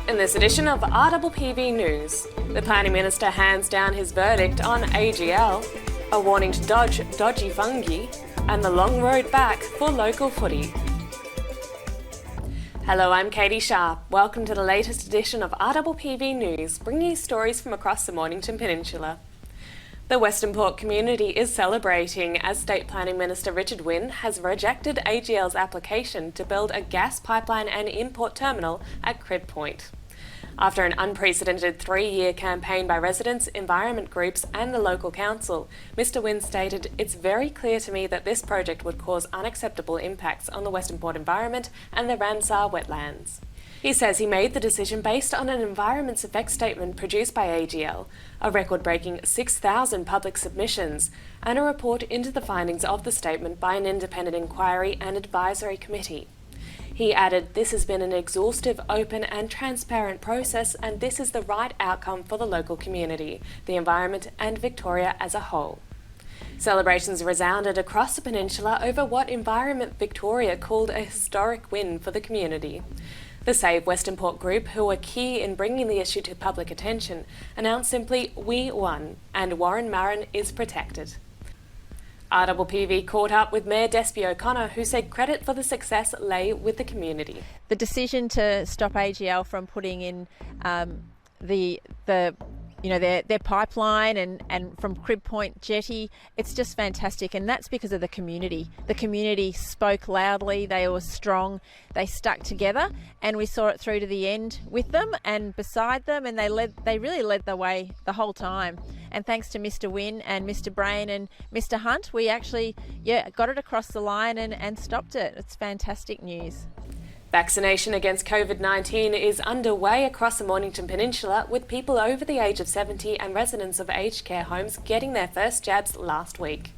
In this edition of RPPV News, the Planning Minister hands down his verdict on AGL, a warning to dodge dodgy fungi, and the long road back for local footy. Hello, I'm Catie Sharp. Welcome to the latest edition of RPPV News, bringing you stories from across the Mornington Peninsula. The Western Port community is celebrating as State Planning Minister Richard Wynne has rejected AGL's application to build a gas pipeline and import terminal at Crib Point. After an unprecedented 3-year campaign by residents, environment groups and the local council, Mr Wynne stated, "It's very clear to me that this project would cause unacceptable impacts on the Western Port environment and the Ramsar wetlands." He says he made the decision based on an environment's effect statement produced by AGL, a record-breaking 6,000 public submissions, and a report into the findings of the statement by an independent inquiry and advisory committee. He added, "This has been an exhaustive, open and transparent process, and this is the right outcome for the local community, the environment and Victoria as a whole." Celebrations resounded across the peninsula over what Environment Victoria called a historic win for the community. The Save Western Port group, who were key in bringing the issue to public attention, announced simply, "We won, and Warren Marin is protected." RPPV caught up with Mayor Despy O'Connor, who said credit for the success lay with the community. The decision to stop AGL from putting in their pipeline and from Crib Point Jetty, it's just fantastic, and that's because of the community. The community spoke loudly, they were strong, they stuck together, and we saw it through to the end with them and beside them, and they really led the way the whole time. And thanks to Mr Wynne and Mr Brain and Mr Hunt, we actually got it across the line and stopped it. It's fantastic news. Vaccination against COVID-19 is underway across the Mornington Peninsula, with people over the age of 70 and residents of aged care homes getting their first jabs last week.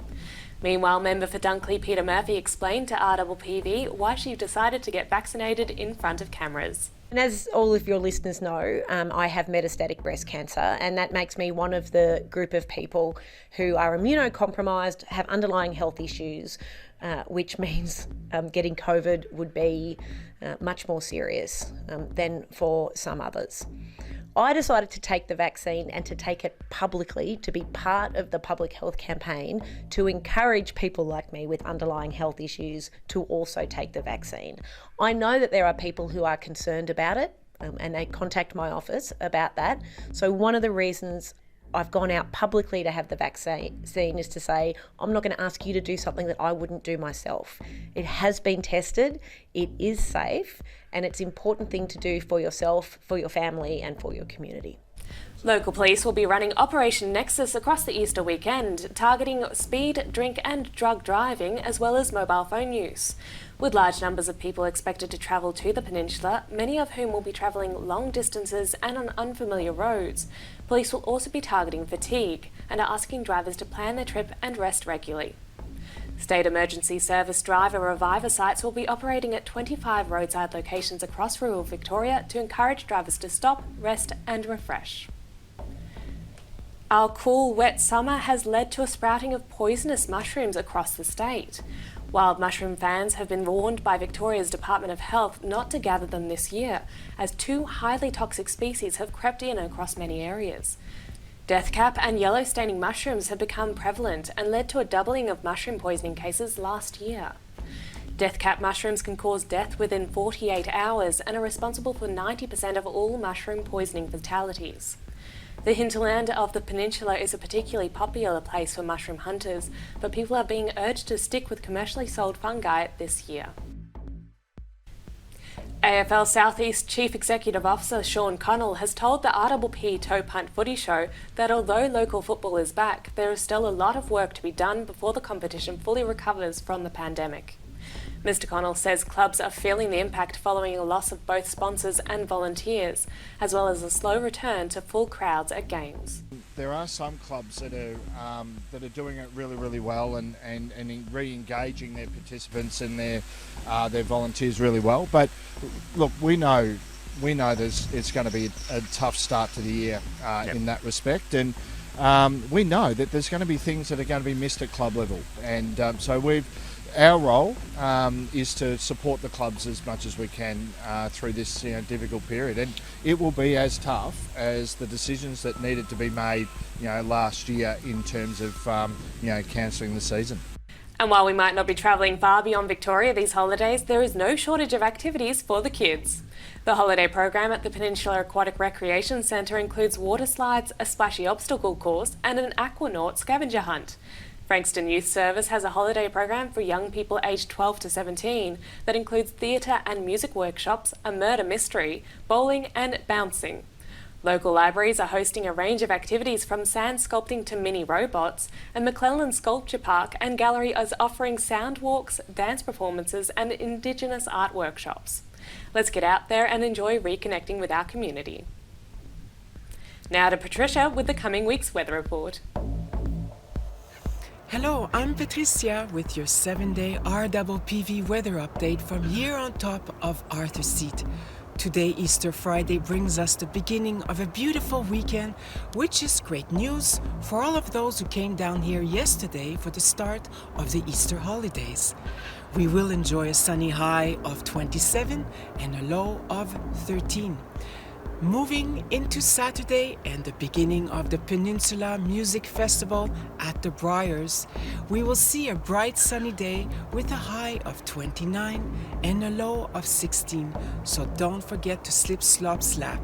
Meanwhile, member for Dunkley Peter Murphy explained to RPPV why she decided to get vaccinated in front of cameras. And as all of your listeners know, I have metastatic breast cancer, and that makes me one of the group of people who are immunocompromised, have underlying health issues, which means getting COVID would be much more serious than for some others. I decided to take the vaccine and to take it publicly, to be part of the public health campaign, to encourage people like me with underlying health issues to also take the vaccine. I know that there are people who are concerned about it, and they contact my office about that. So one of the reasons I've gone out publicly to have the vaccine is to say, I'm not going to ask you to do something that I wouldn't do myself. It has been tested, it is safe, and it's an important thing to do for yourself, for your family and for your community. Local police will be running Operation Nexus across the Easter weekend, targeting speed, drink and drug driving as well as mobile phone use. With large numbers of people expected to travel to the peninsula, many of whom will be travelling long distances and on unfamiliar roads, police will also be targeting fatigue and are asking drivers to plan their trip and rest regularly. State Emergency Service driver reviver sites will be operating at 25 roadside locations across rural Victoria to encourage drivers to stop, rest and refresh. Our cool, wet summer has led to a sprouting of poisonous mushrooms across the state. Wild mushroom fans have been warned by Victoria's Department of Health not to gather them this year, as 2 highly toxic species have crept in across many areas. Deathcap and yellow staining mushrooms have become prevalent and led to a doubling of mushroom poisoning cases last year. Deathcap mushrooms can cause death within 48 hours and are responsible for 90% of all mushroom poisoning fatalities. The hinterland of the peninsula is a particularly popular place for mushroom hunters, but people are being urged to stick with commercially sold fungi this year. AFL Southeast Chief Executive Officer Sean Connell has told the RPP Toe Punt Footy Show that although local football is back, there is still a lot of work to be done before the competition fully recovers from the pandemic. Mr Connell says clubs are feeling the impact following a loss of both sponsors and volunteers, as well as a slow return to full crowds at games. There are some clubs that are doing it really, really well and re-engaging their participants and their volunteers really well. But look, we know it's going to be a tough start to the year in that respect, and we know that there's going to be things that are going to be missed at club level, and so we've our role is to support the clubs as much as we can through this difficult period, and it will be as tough as the decisions that needed to be made last year in terms of cancelling the season. And while we might not be travelling far beyond Victoria these holidays, there is no shortage of activities for the kids. The holiday program at the Peninsula Aquatic Recreation Centre includes water slides, a splashy obstacle course and an aquanaut scavenger hunt. Frankston Youth Service has a holiday program for young people aged 12 to 17 that includes theatre and music workshops, a murder mystery, bowling and bouncing. Local libraries are hosting a range of activities from sand sculpting to mini robots, and McClellan Sculpture Park and Gallery is offering sound walks, dance performances and Indigenous art workshops. Let's get out there and enjoy reconnecting with our community. Now to Patricia with the coming week's weather report. Hello, I'm Patricia with your 7-day RPPV weather update from here on top of Arthur's Seat. Today, Easter Friday, brings us the beginning of a beautiful weekend, which is great news for all of those who came down here yesterday for the start of the Easter holidays. We will enjoy a sunny high of 27 and a low of 13. Moving into Saturday and the beginning of the Peninsula Music Festival at the Briars, we will see a bright sunny day with a high of 29 and a low of 16, so don't forget to slip, slop, slap.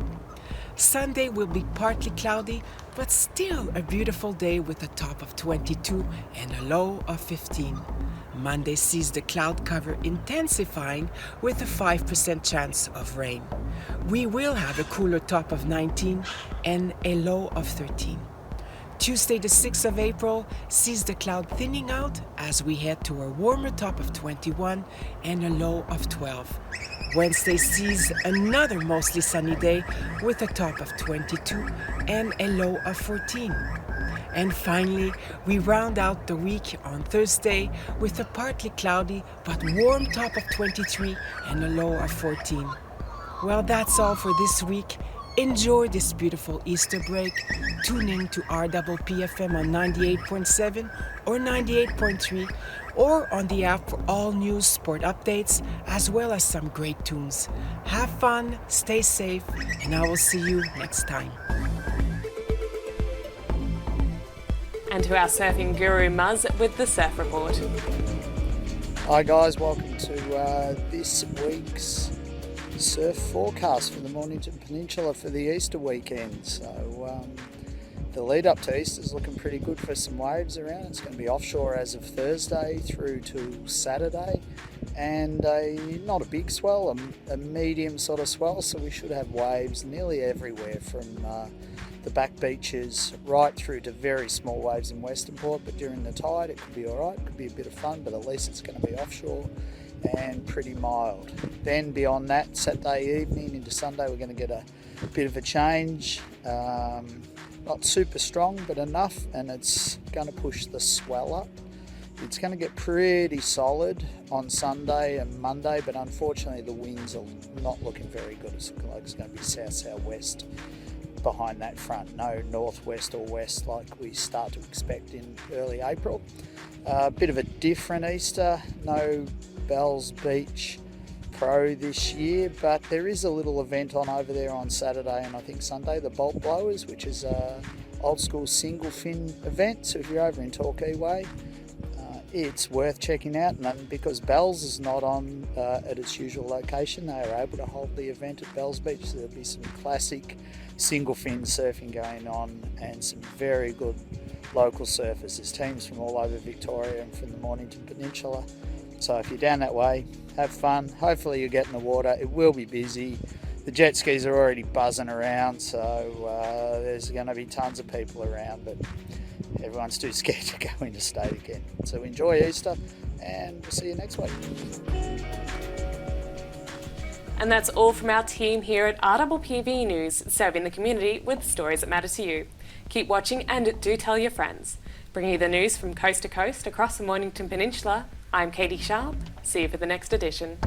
Sunday will be partly cloudy, but still a beautiful day with a top of 22 and a low of 15. Monday sees the cloud cover intensifying with a 5% chance of rain. We will have a cooler top of 19 and a low of 13. Tuesday the 6th of April sees the cloud thinning out as we head to a warmer top of 21 and a low of 12. Wednesday sees another mostly sunny day with a top of 22 and a low of 14. And finally, we round out the week on Thursday with a partly cloudy but warm top of 23 and a low of 14. Well, that's all for this week. Enjoy this beautiful Easter break. Tune in to RPPV on 98.7 or 98.3 or on the app for all news, sport updates, as well as some great tunes. Have fun, stay safe, and I will see you next time. And to our surfing guru Muzz with the Surf Report. Hi guys, welcome to this week's surf forecast for the Mornington Peninsula for the Easter weekend. So the lead up to Easter is looking pretty good for some waves around. It's going to be offshore as of Thursday through to Saturday, and not a big swell, a medium sort of swell, so we should have waves nearly everywhere from the back beaches right through to very small waves in Western Port, but during the tide it could be alright, could be a bit of fun, but at least it's going to be offshore and pretty mild. Then beyond that, Saturday evening into Sunday, we're going to get a bit of a change, not super strong but enough, and it's going to push the swell up. It's going to get pretty solid on Sunday and Monday, but unfortunately the winds are not looking very good. It's looking like it's going to be south-southwest behind that front, no northwest or west like we start to expect in early April. A bit of a different Easter, no Bells Beach Pro this year, but there is a little event on over there on Saturday and I think Sunday, the Bolt Blowers, which is a old school single fin event. So if you're over in Torquay Way, it's worth checking out, and because Bells is not on at its usual location, they are able to hold the event at Bells Beach, so there'll be some classic single fin surfing going on and some very good local surfers. There's teams from all over Victoria and from the Mornington Peninsula, so if you're down that way, have fun. Hopefully you'll get in the water. It will be busy. The jet skis are already buzzing around, so there's going to be tons of people around, but everyone's too scared to go interstate again. So enjoy Easter, and we'll see you next week. And that's all from our team here at RPPV News, serving the community with stories that matter to you. Keep watching and do tell your friends. Bringing you the news from coast to coast across the Mornington Peninsula, I'm Catie Sharp. See you for the next edition.